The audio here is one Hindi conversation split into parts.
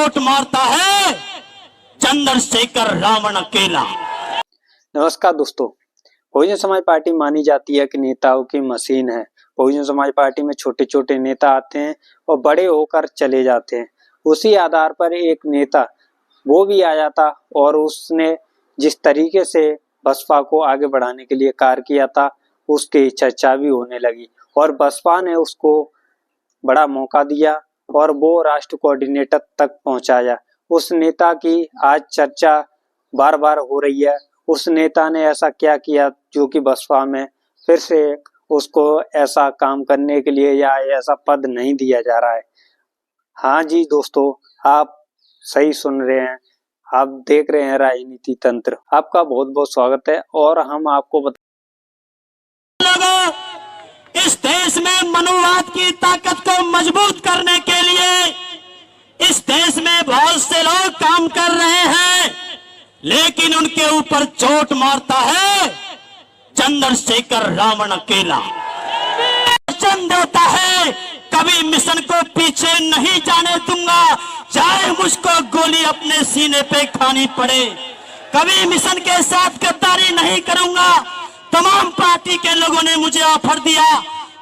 चोट मारता है चंद्रशेखर रावण अकेला। नमस्कार दोस्तों, बहुजन समाज पार्टी मानी जाती है कि नेताओं की मशीन है। बहुजन समाज पार्टी में छोटे छोटे नेता आते हैं और बड़े होकर चले जाते हैं। उसी आधार पर एक नेता वो भी आया था और उसने जिस तरीके से बसपा को आगे बढ़ाने के लिए कार्य किया था उसकी चर्चा भी होने लगी और बसपा ने उसको बड़ा मौका दिया और वो राष्ट्र कोऑर्डिनेटर तक पहुंचाया। उस नेता की आज चर्चा बार बार हो रही है। उस नेता ने ऐसा क्या किया जो कि बसपा में फिर से उसको ऐसा काम करने के लिए या ऐसा पद नहीं दिया जा रहा है। हाँ जी दोस्तों, आप सही सुन रहे हैं, आप देख रहे हैं राजनीति तंत्र। आपका बहुत बहुत स्वागत है और हम आपको इस देश में मनुवाद की ताकत को मजबूत करने के लिए इस देश में बहुत से लोग काम कर रहे हैं, लेकिन उनके ऊपर चोट मारता है चंद्रशेखर रावण अकेला। वचन देता है कभी मिशन को पीछे नहीं जाने दूंगा, चाहे मुझको गोली अपने सीने पे खानी पड़े। कभी मिशन के साथ गद्दारी नहीं करूंगा। तमाम पार्टी के लोगों ने मुझे ऑफर दिया,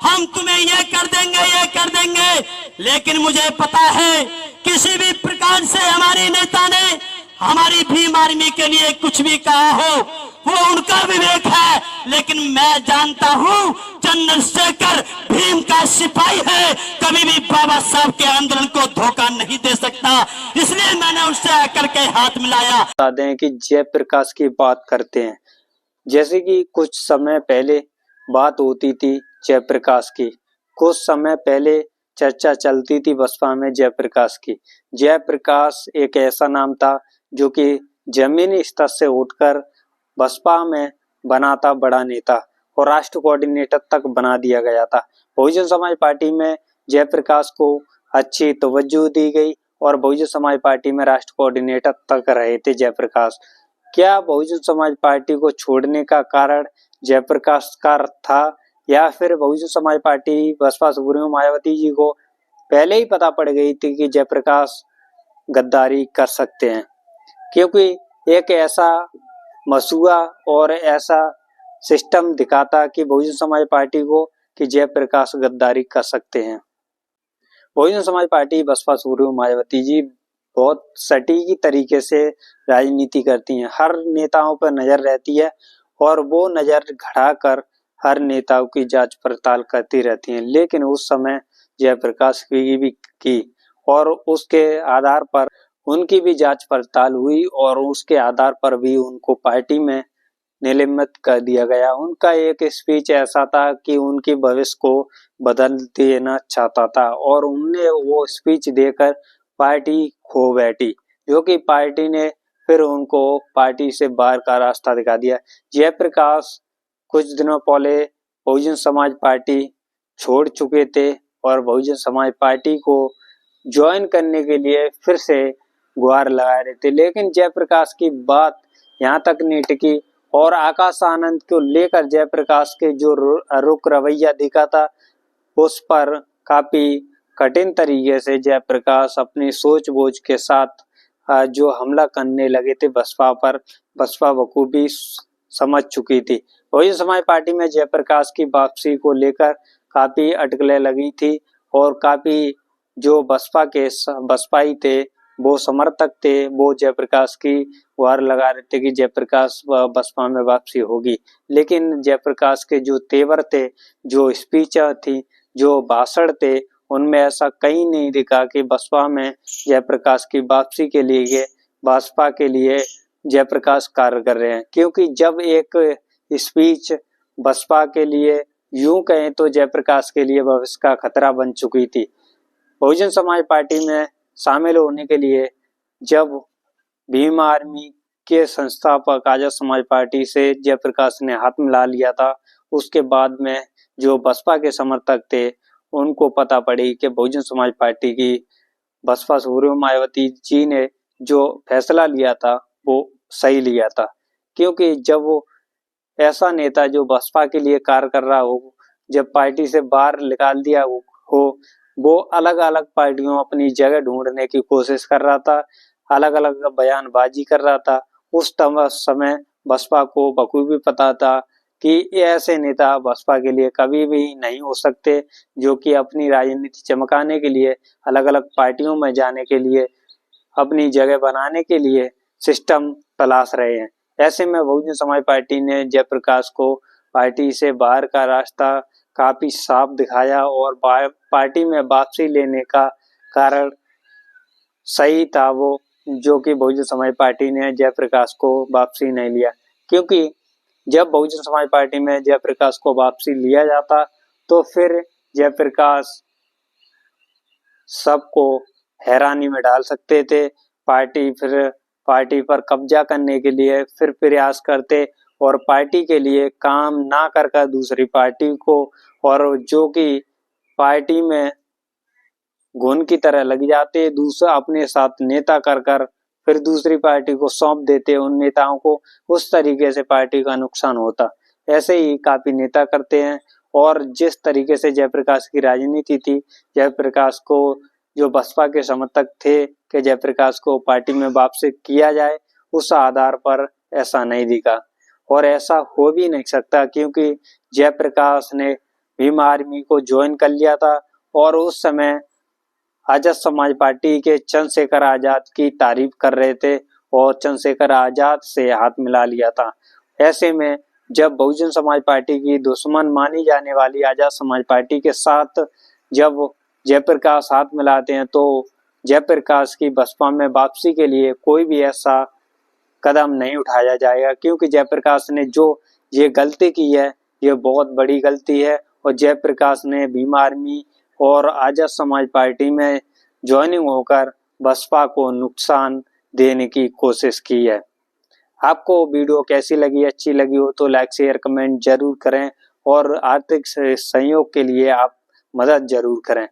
हम तुम्हें ये कर देंगे, लेकिन मुझे पता है किसी भी प्रकार से हमारी नेता ने हमारी भीम आर्मी के लिए कुछ भी कहा हो वो उनका विवेक है, लेकिन मैं जानता हूं चंद्रशेखर भीम का सिपाही है, कभी भी बाबा साहब के आंदोलन को धोखा नहीं दे सकता। इसलिए मैंने उससे आकर के हाथ मिलाया। बता दें कि जयप्रकाश की बात करते हैं। जैसे कि कुछ समय पहले बात होती थी जयप्रकाश की, कुछ समय पहले चर्चा चलती थी बसपा में जयप्रकाश की। जयप्रकाश एक ऐसा नाम था जो कि जमीनी स्तर से उठकर बसपा में बना था बड़ा नेता और राष्ट्र कोऑर्डिनेटर तक बना दिया गया था। बहुजन समाज पार्टी में जयप्रकाश को अच्छी तवज्जो दी गई और बहुजन समाज पार्टी में राष्ट्र कोऑर्डिनेटर तक रहे थे जयप्रकाश। क्या बहुजन समाज पार्टी को छोड़ने का कारण जयप्रकाश का था या फिर बहुजन समाज पार्टी बसपा सुप्रीमो मायावती जी को पहले ही पता पड़ गई थी कि जयप्रकाश गद्दारी कर सकते हैं? क्योंकि एक ऐसा मसुआ और ऐसा सिस्टम दिखाता कि बहुजन समाज पार्टी को कि जयप्रकाश गद्दारी कर सकते हैं। बहुजन समाज पार्टी बसपा सुप्रीमो मायावती जी बहुत सटीक तरीके से राजनीति करती हैं। हर नेताओं पर नजर रहती है और वो नजर घड़ाकर हर नेताओं की जांच पड़ताल करती रहती हैं। लेकिन उस समय जयप्रकाश की भी की और उसके आधार पर उनकी भी जांच पड़ताल हुई और उसके आधार पर भी उनको पार्टी में निलंबित कर दिया गया। उनका एक स्पीच ऐसा था कि उनके भविष्य को बदल देना चाहता था और उनने वो स्पीच देकर पार्टी खो बैठी, जो कि पार्टी ने फिर उनको पार्टी से बाहर का रास्ता दिखा दिया। जयप्रकाश कुछ दिनों पहले बहुजन समाज पार्टी छोड़ चुके थे और बहुजन समाज पार्टी को ज्वाइन करने के लिए फिर से गुहार लगा रहे थे, लेकिन जयप्रकाश की बात यहाँ तक नहीं टिकी और आकाश आनंद को लेकर जयप्रकाश के जो रुख रवैया दिखा था उस पर काफी कठिन तरीके से जयप्रकाश अपनी सोच बोझ के साथ जो हमला करने लगे थे बसपा पर, बसपा बखूबी समझ चुकी थी। बहुजन समाज पार्टी में जयप्रकाश की वापसी को लेकर काफी अटकलें लगी थी और काफी जो बसपा के बसपाई थे वो समर्थक थे, वो जयप्रकाश की गुहार लगा रहे थे कि जयप्रकाश बसपा में वापसी होगी। लेकिन जयप्रकाश के जो तेवर थे, जो स्पीच थी, जो भाषण थे, उनमें ऐसा कहीं नहीं दिखा कि बसपा में जयप्रकाश की वापसी के लिए बसपा के लिए जयप्रकाश कार्य कर रहे हैं। क्योंकि जब एक स्पीच बसपा के लिए यूं कहें तो जयप्रकाश के लिए भविष्य का खतरा बन चुकी थी। बहुजन समाज पार्टी में शामिल होने के लिए जब भीम आर्मी के संस्थापक आजाद समाज पार्टी से जयप्रकाश ने हाथ मिला लिया था, उसके बाद में जो बसपा के समर्थक थे उनको पता पड़ी कि बहुजन समाज पार्टी की बसपा सुप्रीमो मायावती जी ने जो फैसला लिया था वो सही लिया था। क्योंकि जब वो ऐसा नेता जो बसपा के लिए कार्य कर रहा हो जब पार्टी से बाहर निकाल दिया हो वो अलग अलग पार्टियों अपनी जगह ढूंढने की कोशिश कर रहा था, अलग अलग बयानबाजी कर रहा था। उस समय बसपा को बखूबी पता था कि ये ऐसे नेता बसपा के लिए कभी भी नहीं हो सकते जो कि अपनी राजनीति चमकाने के लिए, अलग अलग पार्टियों में जाने के लिए, अपनी जगह बनाने के लिए सिस्टम तलाश रहे हैं। ऐसे में बहुजन समाज पार्टी ने जयप्रकाश को पार्टी से बाहर का रास्ता काफी साफ दिखाया और पार्टी में वापसी लेने का कारण सही था वो, जो कि बहुजन समाज पार्टी ने जयप्रकाश को वापसी नहीं लिया। क्योंकि जब बहुजन समाज पार्टी में जयप्रकाश को वापसी लिया जाता तो फिर जयप्रकाश सबको हैरानी में डाल सकते थे। पार्टी पर कब्जा करने के लिए फिर प्रयास करते और पार्टी के लिए काम ना कर दूसरी पार्टी को, और जो कि पार्टी में घुन की तरह लग जाते, दूसरा अपने साथ नेता कर फिर दूसरी पार्टी को सौंप देते उन नेताओं को। उस तरीके से पार्टी का नुकसान होता। ऐसे ही काफी नेता करते हैं। और जिस तरीके से जयप्रकाश की राजनीति थी, जयप्रकाश को जो बसपा के समर्थक थे कि जयप्रकाश को पार्टी में वापसी किया जाए, उस आधार पर ऐसा नहीं दिखा और ऐसा हो भी नहीं सकता, क्योंकि जयप्रकाश ने भीम आर्मी को ज्वाइन कर लिया था और उस समय आजाद समाज पार्टी के चंद्रशेखर आजाद की तारीफ कर रहे थे और चंद्रशेखर आजाद से हाथ मिला लिया था। ऐसे में जब बहुजन समाज पार्टी की दुश्मन मानी जाने वाली आजाद समाज पार्टी के साथ जब जयप्रकाश हाथ मिलाते हैं तो जयप्रकाश की बसपा में वापसी के लिए कोई भी ऐसा कदम नहीं उठाया जाएगा, क्योंकि जयप्रकाश ने जो ये गलती की है ये बहुत बड़ी गलती है और जयप्रकाश ने भीम आर्मी और आजाद समाज पार्टी में ज्वाइनिंग होकर बसपा को नुकसान देने की कोशिश की है। आपको वीडियो कैसी लगी, अच्छी लगी हो तो लाइक शेयर कमेंट जरूर करें और आर्थिक सहयोग के लिए आप मदद जरूर करें।